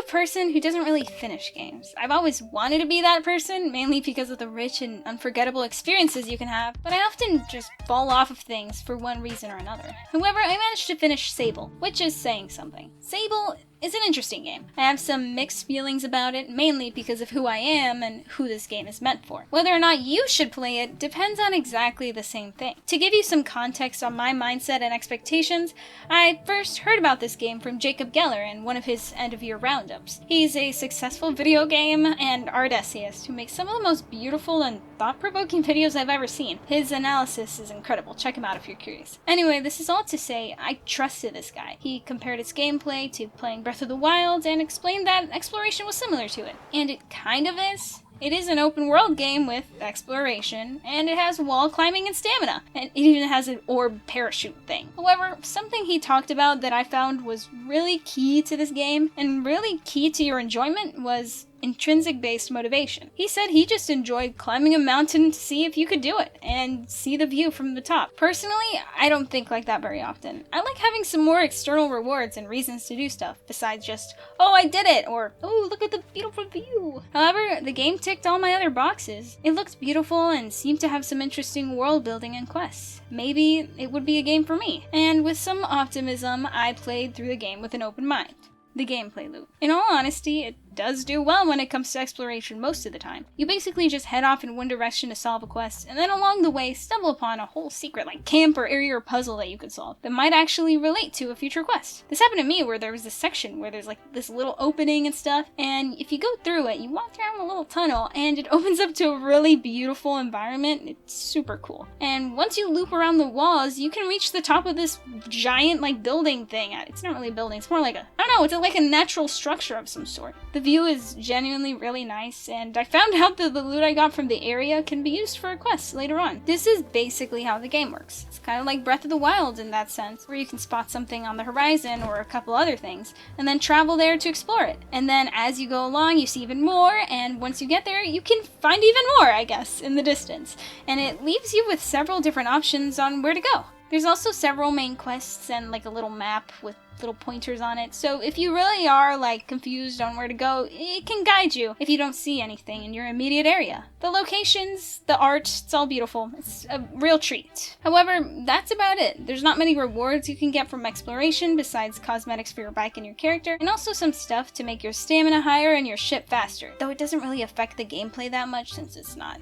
person who doesn't really finish games. I've always wanted to be that person, mainly because of the rich and unforgettable experiences you can have, but I often just fall off of things for one reason or another. However, I managed to finish Sable, which is saying something. Sable is an interesting game. I have some mixed feelings about it, mainly because of who I am and who this game is meant for. Whether or not you should play it depends on exactly the same thing. To give you some context on my mindset and expectations, I first heard about this game from Jacob Geller in one of his end-of-year roundups. He's a successful video game and art essayist who makes some of the most beautiful and thought-provoking videos I've ever seen. His analysis is incredible. Check him out if you're curious. Anyway, this is all to say I trusted this guy. He compared its gameplay to playing Breath of the Wild and explained that exploration was similar to it. And it kind of is. It is an open world game with exploration, and it has wall climbing and stamina, and it even has an orb parachute thing. However, something he talked about that I found was really key to this game, and really key to your enjoyment, was intrinsic-based motivation. He said he just enjoyed climbing a mountain to see if you could do it, and see the view from the top. Personally, I don't think like that very often. I like having some more external rewards and reasons to do stuff, besides just, oh, I did it, or, oh, look at the beautiful view. However, the game ticked all my other boxes. It looked beautiful and seemed to have some interesting world building and quests. Maybe it would be a game for me. And with some optimism, I played through the game with an open mind. The gameplay loop. In all honesty, it does do well when it comes to exploration most of the time. You basically just head off in one direction to solve a quest, and then along the way stumble upon a whole secret like camp or area or puzzle that you could solve that might actually relate to a future quest. This happened to me where there was this section where there's like this little opening and stuff, and if you go through it, you walk down a little tunnel and it opens up to a really beautiful environment. It's super cool. And once you loop around the walls, you can reach the top of this giant like building thing. It's not really a building, it's more like a, I don't know, it's like a natural structure of some sort. The view is genuinely really nice, and I found out that the loot I got from the area can be used for a quest later on. This is basically how the game works. It's kind of like Breath of the Wild in that sense, where you can spot something on the horizon or a couple other things, and then travel there to explore it. And then as you go along, you see even more, and once you get there, you can find even more, I guess, in the distance. And it leaves you with several different options on where to go. There's also several main quests and like a little map with little pointers on it, so if you really are like confused on where to go, it can guide you if you don't see anything in your immediate area. The locations, the art, it's all beautiful. It's a real treat. However, that's about it. There's not many rewards you can get from exploration besides cosmetics for your bike and your character, and also some stuff to make your stamina higher and your ship faster, though it doesn't really affect the gameplay that much since it's not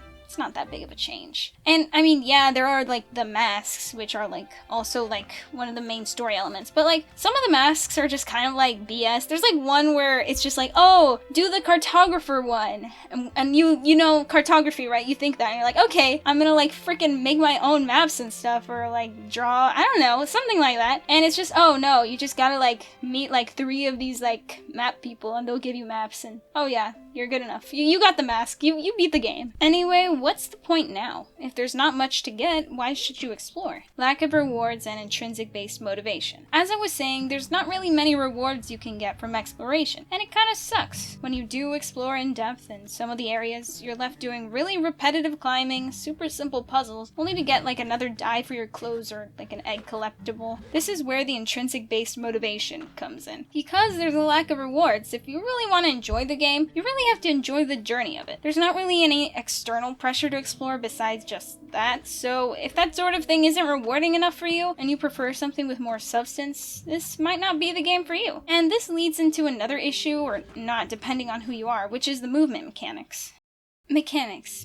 that big of a change. And I mean, yeah, there are like the masks, which are like also like one of the main story elements, but like some of the masks are just kind of like BS. There's like one where it's just like, oh, do the cartographer one, and you know cartography, right? You think that and you're like, okay, I'm gonna like freaking make my own maps and stuff, or like draw, I don't know, something like that. And it's just, oh no, you just gotta like meet like 3 of these like map people and they'll give you maps, and oh yeah, you're good enough. You got the mask. You beat the game. Anyway, what's the point now? If there's not much to get, why should you explore? Lack of rewards and intrinsic-based motivation. As I was saying, there's not really many rewards you can get from exploration, and it kinda sucks. When you do explore in depth in some of the areas, you're left doing really repetitive climbing, super simple puzzles, only to get like another dye for your clothes or like an egg collectible. This is where the intrinsic-based motivation comes in. Because there's a lack of rewards, if you really want to enjoy the game, you really have to enjoy the journey of it. There's not really any external pressure to explore besides just that, so if that sort of thing isn't rewarding enough for you, and you prefer something with more substance, this might not be the game for you. And this leads into another issue, or not, depending on who you are, which is the movement mechanics.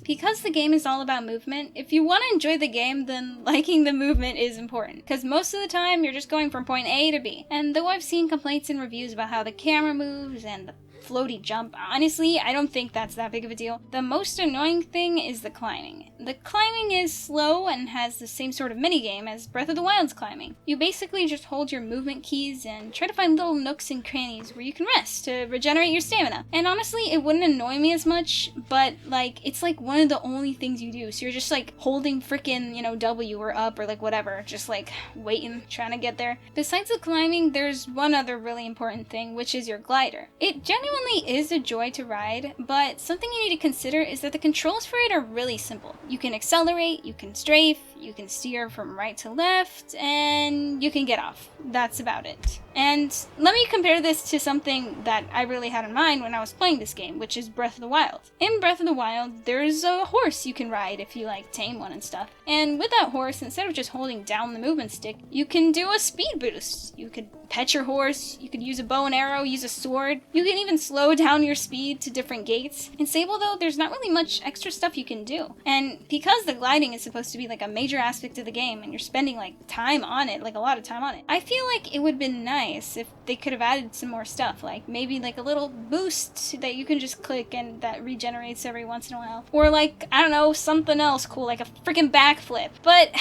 Because the game is all about movement, if you want to enjoy the game, then liking the movement is important. Because most of the time, you're just going from point A to B. And though I've seen complaints and reviews about how the camera moves and the floaty jump, honestly, I don't think that's that big of a deal. The most annoying thing is the climbing. The climbing is slow and has the same sort of minigame as Breath of the Wild's climbing. You basically just hold your movement keys and try to find little nooks and crannies where you can rest to regenerate your stamina. And honestly, it wouldn't annoy me as much, but like, it's like one of the only things you do. So you're just like holding frickin', W or up or like whatever, just like waiting, trying to get there. Besides the climbing, there's one other really important thing, which is your glider. It genuinely is a joy to ride, but something you need to consider is that the controls for it are really simple. You can accelerate, you can strafe, you can steer from right to left, and you can get off. That's about it. And let me compare this to something that I really had in mind when I was playing this game, which is Breath of the Wild. In Breath of the Wild, there's a horse you can ride if you like tame one and stuff. And with that horse, instead of just holding down the movement stick, you can do a speed boost. You could pet your horse, you could use a bow and arrow, use a sword. You can even slow down your speed to different gates. In Sable though, there's not really much extra stuff you can do. And because the gliding is supposed to be like a major aspect of the game and you're spending like time on it, like a lot of time on it, I feel like it would have been nice if they could have added some more stuff, like maybe like a little boost that you can just click and that regenerates every once in a while. Or like, I don't know, something else cool, like a freaking backflip. But,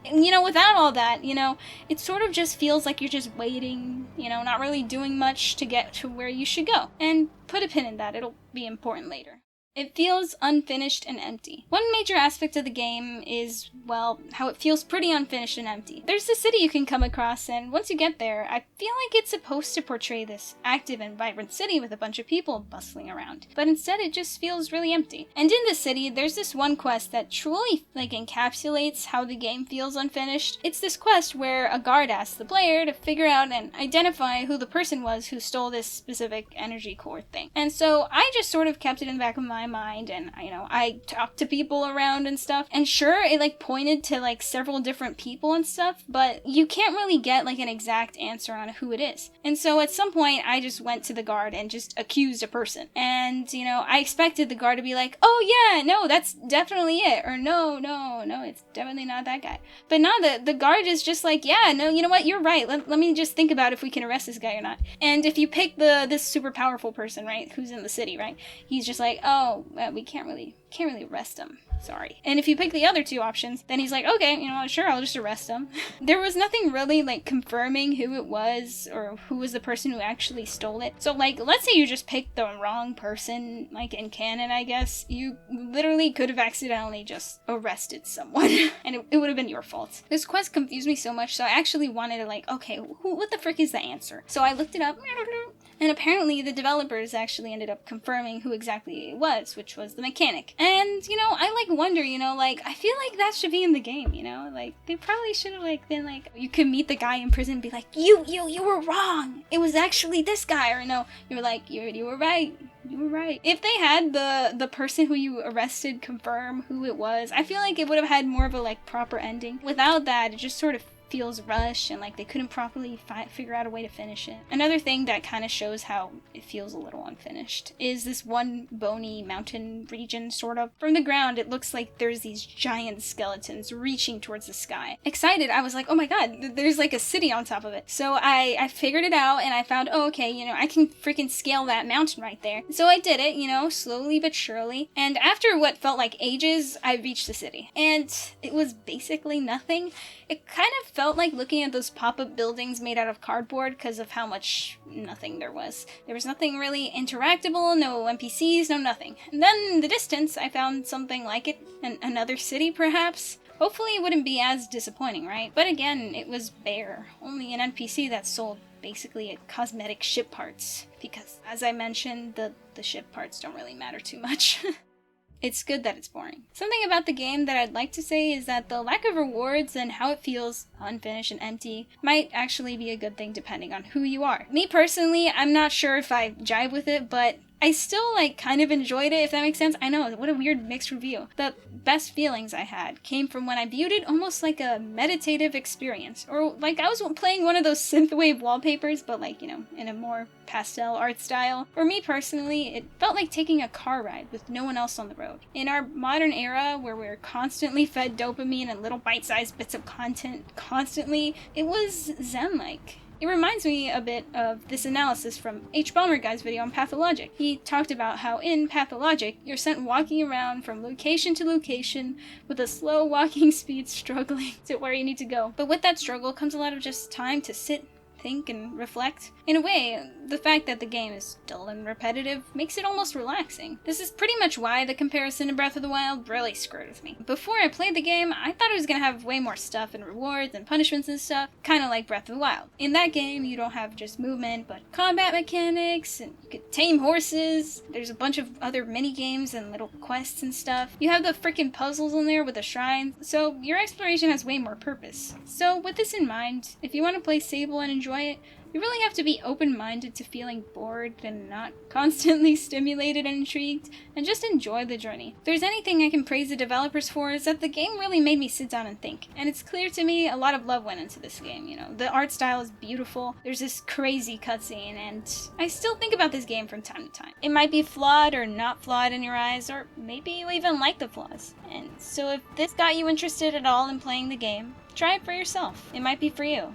you know, without all that, you know, it sort of just feels like you're just waiting, you know, not really doing much to get to where you should go. And put a pin in that, it'll be important later. It feels unfinished and empty. One major aspect of the game is, well, how it feels pretty unfinished and empty. There's a city you can come across, and once you get there, I feel like it's supposed to portray this active and vibrant city with a bunch of people bustling around. But instead, it just feels really empty. And in the city, there's this one quest that truly, like, encapsulates how the game feels unfinished. It's this quest where a guard asks the player to figure out and identify who the person was who stole this specific energy core thing. And so I just sort of kept it in the back of my mind, and you know, I talked to people around and stuff, and sure, it like pointed to like several different people and stuff, but you can't really get like an exact answer on who it is. And so at some point I just went to the guard and just accused a person, and you know, I expected the guard to be like, oh yeah, no, that's definitely it, or no, it's definitely not that guy. But no, the guard is just like, yeah, no, you know what, you're right, let me just think about if we can arrest this guy or not. And if you pick this super powerful person, right, who's in the city, right, he's just like, oh, we can't really arrest him. Sorry. And if you pick the other two options, then he's like, okay, you know, sure, I'll just arrest him. There was nothing really like confirming who it was or who was the person who actually stole it. So like, let's say you just picked the wrong person, like in canon, I guess, you literally could have accidentally just arrested someone and it would have been your fault. This quest confused me so much, so I actually wanted to like, okay, what the frick is the answer? So I looked it up, and apparently the developers actually ended up confirming who exactly it was, which was the mechanic. And, you know, I like wonder, you know, like, I feel like that should be in the game, you know? Like, they probably should have like been like, you could meet the guy in prison and be like, you were wrong. It was actually this guy. Or no, you were like, you were right. You were right. If they had the person who you arrested confirm who it was, I feel like it would have had more of a like proper ending. Without that, it just sort of feels rushed and like they couldn't properly figure out a way to finish it. Another thing that kind of shows how it feels a little unfinished is this one bony mountain region, sort of. From the ground, it looks like there's these giant skeletons reaching towards the sky. Excited, I was like, oh my god, there's like a city on top of it. So I figured it out and I found, oh okay, you know, I can freaking scale that mountain right there. So I did it, you know, slowly but surely. And after what felt like ages, I reached the city. And it was basically nothing. It kind of felt like looking at those pop-up buildings made out of cardboard because of how much nothing there was. There was nothing really interactable, no NPCs, no nothing. And then in the distance, I found something like it, another city perhaps. Hopefully it wouldn't be as disappointing, right? But again, it was bare. Only an NPC that sold basically cosmetic ship parts. Because, as I mentioned, the ship parts don't really matter too much. It's good that it's boring. Something about the game that I'd like to say is that the lack of rewards and how it feels unfinished and empty might actually be a good thing depending on who you are. Me personally, I'm not sure if I jive with it, but I still like kind of enjoyed it, if that makes sense. I know, what a weird mixed review. The best feelings I had came from when I viewed it almost like a meditative experience. Or like I was playing one of those synthwave wallpapers, but like, you know, in a more pastel art style. For me personally, it felt like taking a car ride with no one else on the road. In our modern era, where we're constantly fed dopamine and little bite-sized bits of content constantly, it was zen-like. It reminds me a bit of this analysis from H. Balmer Guy's video on Pathologic. He talked about how in Pathologic, you're sent walking around from location to location with a slow walking speed struggling to where you need to go. But with that struggle comes a lot of just time to sit, think and reflect. In a way, the fact that the game is dull and repetitive makes it almost relaxing. This is pretty much why the comparison to Breath of the Wild really screwed with me. Before I played the game, I thought it was gonna have way more stuff and rewards and punishments and stuff, kinda like Breath of the Wild. In that game, you don't have just movement, but combat mechanics, and you could tame horses, there's a bunch of other mini-games and little quests and stuff. You have the freaking puzzles in there with the shrines, so your exploration has way more purpose. So with this in mind, if you want to play Sable and enjoy it, you really have to be open-minded to feeling bored and not constantly stimulated and intrigued, and just enjoy the journey. If there's anything I can praise the developers for, is that the game really made me sit down and think. And it's clear to me a lot of love went into this game, you know. The art style is beautiful, there's this crazy cutscene, and I still think about this game from time to time. It might be flawed or not flawed in your eyes, or maybe you even like the flaws. And so if this got you interested at all in playing the game, try it for yourself. It might be for you.